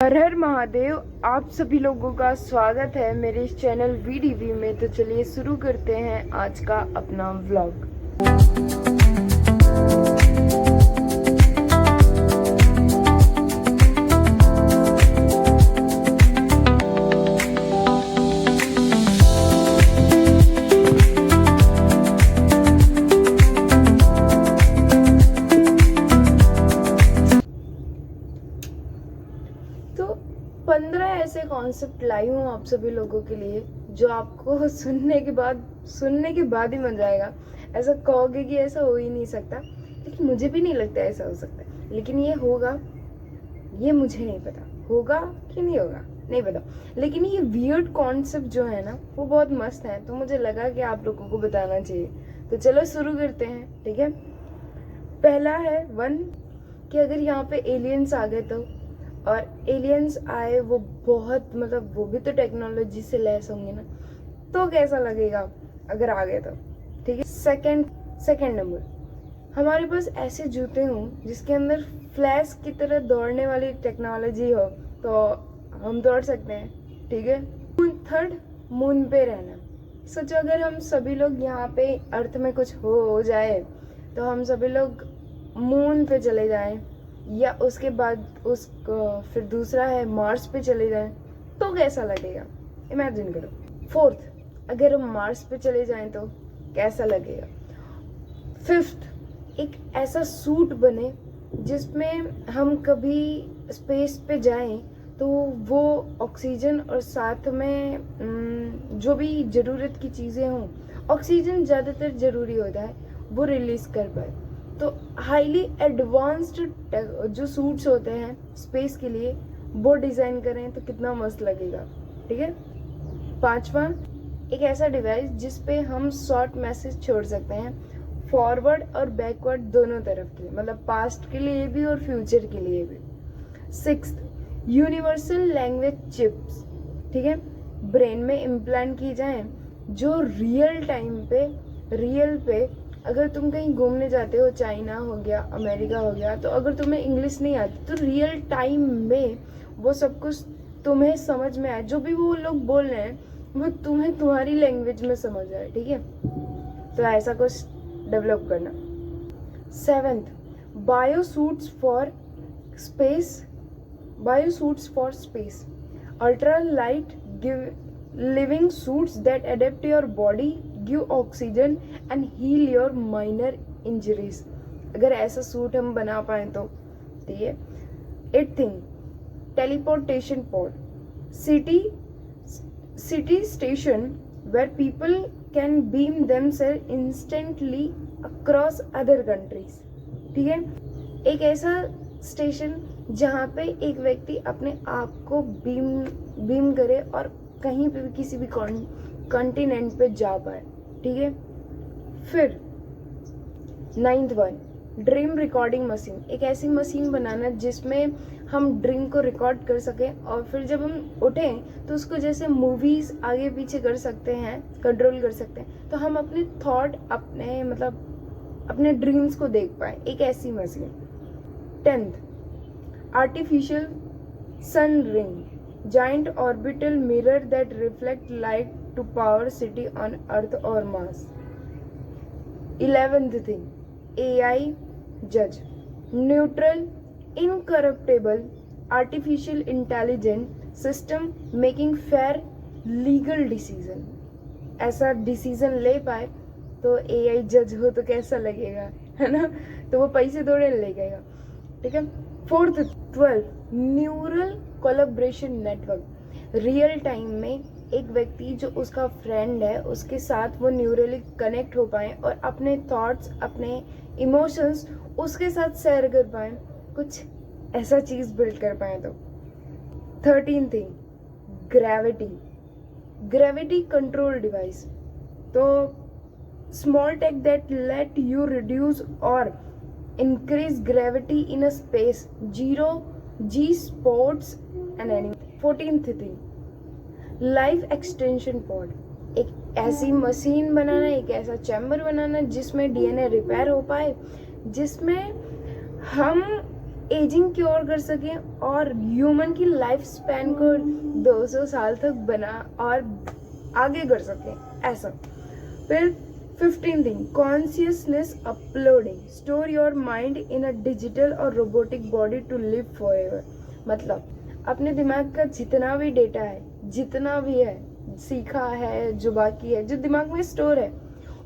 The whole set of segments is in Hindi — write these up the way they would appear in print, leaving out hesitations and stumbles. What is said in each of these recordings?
हर हर महादेव। आप सभी लोगों का स्वागत है मेरे इस चैनल वीडीवी में। तो चलिए शुरू करते हैं आज का अपना व्लॉग। तो 15 ऐसे कॉन्सेप्ट लाई हूँ आप सभी लोगों के लिए जो आपको सुनने के बाद ही मजा आएगा। ऐसा कहोगे कि ऐसा हो ही नहीं सकता, लेकिन मुझे भी नहीं लगता ऐसा हो सकता है। लेकिन ये होगा, ये मुझे नहीं पता होगा कि नहीं होगा, नहीं पता। लेकिन ये वियर्ड कॉन्सेप्ट जो है ना, वो बहुत मस्त है, तो मुझे लगा कि आप लोगों को बताना चाहिए। तो चलो शुरू करते हैं, ठीक है। पहला है वन, कि अगर यहाँ पे एलियंस आ गए तो, और एलियंस आए वो बहुत मतलब वो भी तो टेक्नोलॉजी से लैस होंगे ना, तो कैसा लगेगा अगर आ गए तो, ठीक है। सेकंड नंबर, हमारे पास ऐसे जूते हों जिसके अंदर फ्लैश की तरह दौड़ने वाली टेक्नोलॉजी हो, तो हम दौड़ सकते हैं, ठीक है। थर्ड, मून पे रहना। सोचो अगर हम सभी लोग यहाँ पे अर्थ में कुछ हो जाए तो हम सभी लोग मून पे चले जाएं, या उसके बाद फिर दूसरा है मार्स पे चले जाएं, तो कैसा लगेगा इमेजिन करो। फोर्थ, अगर हम मार्स पे चले जाएं तो कैसा लगेगा। फिफ्थ, एक ऐसा सूट बने जिसमें हम कभी स्पेस पे जाएं तो वो ऑक्सीजन और साथ में जो भी ज़रूरत की चीज़ें हों, ऑक्सीजन ज़्यादातर ज़रूरी होता है, वो रिलीज कर पाए। तो हाईली एडवांस्ड जो सूट्स होते हैं स्पेस के लिए, वो डिज़ाइन करें तो कितना मस्त लगेगा, ठीक है। पांचवा, एक ऐसा डिवाइस जिस पे हम शॉर्ट मैसेज छोड़ सकते हैं, फॉरवर्ड और बैकवर्ड दोनों तरफ के लिए, मतलब पास्ट के लिए भी और फ्यूचर के लिए भी। सिक्स्थ, यूनिवर्सल लैंग्वेज चिप्स, ठीक है, ब्रेन में इम्प्लांट की जाएं, जो रियल पे अगर तुम कहीं घूमने जाते हो, चाइना हो गया, अमेरिका हो गया, तो अगर तुम्हें इंग्लिश नहीं आती तो रियल टाइम में वो सब कुछ तुम्हें समझ में आए, जो भी वो लोग बोल रहे हैं वो तुम्हें तुम्हारी लैंग्वेज में समझ आए, ठीक है। तो ऐसा कुछ डेवलप करना। Seventh, biosuits for space, ultra light living suits that adapt your body, give oxygen and heal your minor injuries। अगर ऐसा सूट हम बना पाए तो, ठीक है। 8th thing, teleportation pod, city station where people can beam themselves instantly across other countries, ठीक है। एक ऐसा स्टेशन जहाँ पे एक व्यक्ति अपने आप को बीम करे और कहीं पे भी किसी भी कॉन्टिनेंट पे जा पाए, ठीक है। फिर 9th one, dream recording machine, एक ऐसी मशीन बनाना जिसमें हम ड्रीम को रिकॉर्ड कर सकें, और फिर जब हम उठें तो उसको जैसे मूवीज आगे पीछे कर सकते हैं, कंट्रोल कर सकते हैं, तो हम अपने थॉट अपने ड्रीम्स को देख पाए, एक ऐसी machine. 10th, artificial sun ring, giant orbital mirror that reflect light to power city on earth or Mars। 11th thing, AI judge, neutral, incorruptible, artificial intelligence system making fair legal decision। ऐसा डिसीजन ले पाए तो AI जज हो तो कैसा लगेगा, है ना। तो वो पैसे थोड़े लेगा, ठीक है। 4th 12, neural collaboration network, real time में एक व्यक्ति जो उसका फ्रेंड है उसके साथ वो न्यूरली कनेक्ट हो पाए और अपने थॉट्स, अपने इमोशंस उसके साथ शेयर कर पाए, कुछ ऐसा चीज बिल्ड कर पाए तो। 13th thing, gravity control device, तो small tech that let you reduce और increase gravity in a space, zero G sports and any। 14th thing, life extension pod, एक ऐसी मशीन बनाना, एक ऐसा चैम्बर बनाना जिसमें DNA रिपेयर हो पाए, जिसमें हम एजिंग क्योर कर सकें और ह्यूमन की लाइफ स्पैन को 200 साल तक बना और आगे कर सकें ऐसा। फिर 15 thing, consciousness uploading, store your mind in a digital और robotic body to live forever. मतलब अपने दिमाग का जितना भी डेटा है, जितना भी है, सीखा है, जो बाकी है, जो दिमाग में स्टोर है,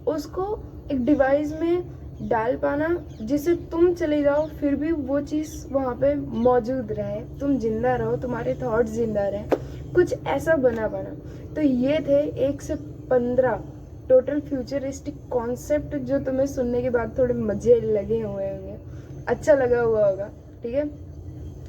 उसको एक डिवाइस में डाल पाना जिससे तुम चले जाओ फिर भी वो चीज़ वहाँ पे मौजूद रहे, तुम जिंदा रहो, तुम्हारे थॉट्स जिंदा रहे, कुछ ऐसा बना पाना। तो ये थे 1 से 15 टोटल फ्यूचरिस्टिक कॉन्सेप्ट जो तुम्हें सुनने के बाद थोड़े मजे लगे हुए होंगे, अच्छा लगा हुआ होगा, ठीक है।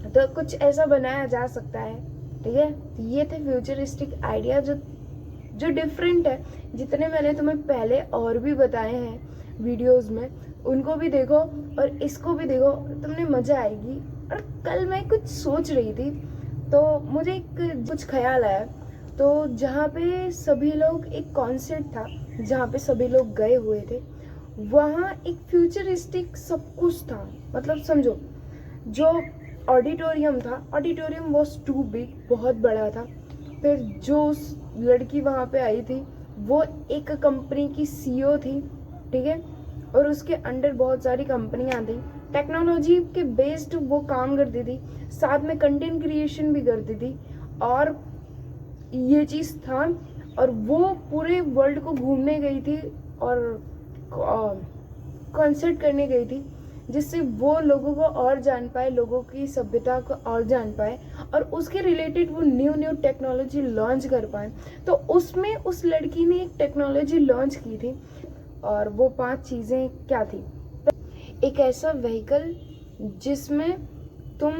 तो कुछ ऐसा बनाया जा सकता है, ठीक है। ये थे फ्यूचरिस्टिक आइडिया जो डिफरेंट है। जितने मैंने तुम्हें पहले और भी बताए हैं वीडियोस में, उनको भी देखो और इसको भी देखो, तुमने मजा आएगी। और कल मैं कुछ सोच रही थी तो मुझे कुछ ख्याल आया, तो जहाँ पे सभी लोग, एक कॉन्सर्ट था जहाँ पे सभी लोग गए हुए थे, वहाँ एक फ्यूचरिस्टिक सब कुछ था। मतलब समझो, जो ऑडिटोरियम था, ऑडिटोरियम वॉज टू बिग, बहुत बड़ा था। फिर जो उस लड़की वहाँ पे आई थी वो एक कंपनी की सीईओ थी, ठीक है, और उसके अंडर बहुत सारी कंपनियां थी, टेक्नोलॉजी के बेस्ड वो काम करती थी, साथ में कंटेंट क्रिएशन भी करती थी, और ये चीज़ था। और वो पूरे वर्ल्ड को घूमने गई थी और कॉन्सर्ट करने गई थी, जिससे वो लोगों को और जान पाए, लोगों की सभ्यता को और जान पाए, और उसके रिलेटेड वो न्यू टेक्नोलॉजी लॉन्च कर पाए। तो उसमें उस लड़की ने एक टेक्नोलॉजी लॉन्च की थी, और वो 5 चीज़ें क्या थी। एक ऐसा व्हीकल जिसमें तुम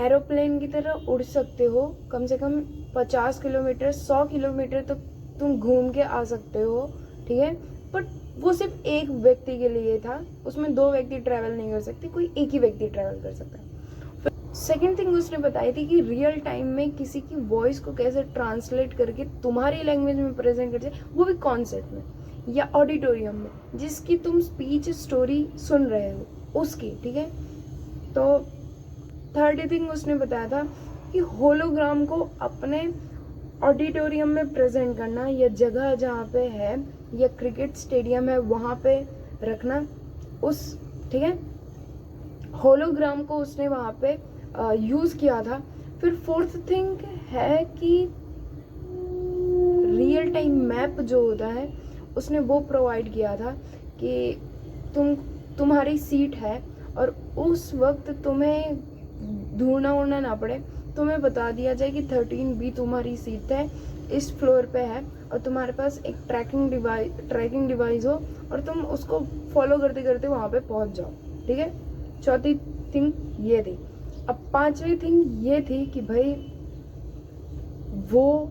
एरोप्लेन की तरह उड़ सकते हो, कम से कम 50 किलोमीटर 100 किलोमीटर तक तुम घूम के आ सकते हो, ठीक है। बट वो सिर्फ एक व्यक्ति के लिए था, उसमें 2 व्यक्ति ट्रैवल नहीं कर सकते, कोई एक ही व्यक्ति ट्रैवल कर सकता है। सेकेंड थिंग उसने बताई थी कि रियल टाइम में किसी की वॉइस को कैसे ट्रांसलेट करके तुम्हारी लैंग्वेज में प्रेजेंट करते, वो भी कॉन्सर्ट में या ऑडिटोरियम में, जिसकी तुम स्पीच स्टोरी सुन रहे हो उसकी, ठीक है। तो थर्ड थिंग उसने बताया था कि होलोग्राम को अपने ऑडिटोरियम में प्रेजेंट करना, या जगह जहाँ पे है, या क्रिकेट स्टेडियम है वहाँ पे रखना उस, ठीक है, होलोग्राम को उसने वहाँ पे यूज़ किया था। फिर फोर्थ थिंग है कि रियल टाइम मैप जो होता है उसने वो प्रोवाइड किया था कि तुम्हारी सीट है और उस वक्त तुम्हें ढूंढना उड़ना ना पड़े, तुम्हें बता दिया जाए कि 13B तुम्हारी सीट है, इस फ्लोर पे है, और तुम्हारे पास एक ट्रैकिंग डिवाइस हो और तुम उसको फॉलो करते करते वहाँ पे पहुँच जाओ, ठीक है। चौथी थिंग ये थी। अब 5वीं थिंग ये थी कि भाई वो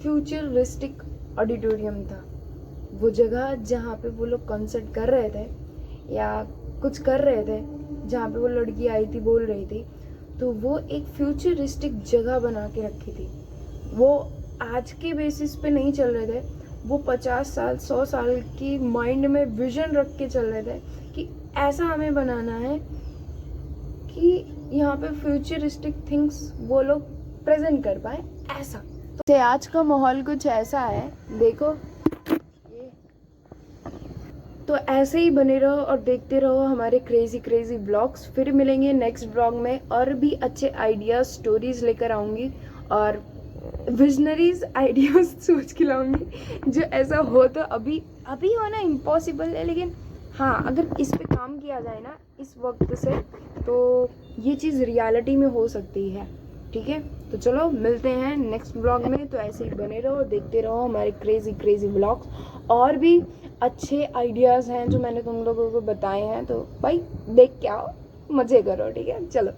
फ्यूचरिस्टिक ऑडिटोरियम था, वो जगह जहाँ पे वो लोग कॉन्सर्ट कर रहे थे या कुछ कर रहे थे, जहाँ पे वो लड़की आई थी बोल रही थी, तो वो एक फ्यूचरिस्टिक जगह बना के रखी थी। वो आज के बेसिस पे नहीं चल रहे थे, वो 50 साल 100 साल की माइंड में विजन रख के चल रहे थे कि ऐसा हमें बनाना है कि यहाँ पे फ्यूचरिस्टिक थिंग्स वो लोग प्रेजेंट कर पाए, ऐसा। तो आज का माहौल कुछ ऐसा है, देखो। तो ऐसे ही बने रहो और देखते रहो हमारे क्रेजी ब्लॉग्स। फिर मिलेंगे नेक्स्ट ब्लॉग में, और भी अच्छे आइडियाज स्टोरीज लेकर आऊँगी और विजनरीज आइडियाज सोच के लाऊंगी जो ऐसा हो। तो अभी होना इम्पॉसिबल है, लेकिन हाँ, अगर इस पे काम किया जाए ना इस वक्त से, तो ये चीज़ रियलिटी में हो सकती है, ठीक है। तो चलो मिलते हैं नेक्स्ट ब्लॉग में। तो ऐसे ही बने रहो, देखते रहो हमारे क्रेजी ब्लॉग्स। और भी अच्छे आइडियाज़ हैं जो मैंने तुम लोगों को बताए हैं, तो भाई देख के आओ, मज़े करो, ठीक है। चलो।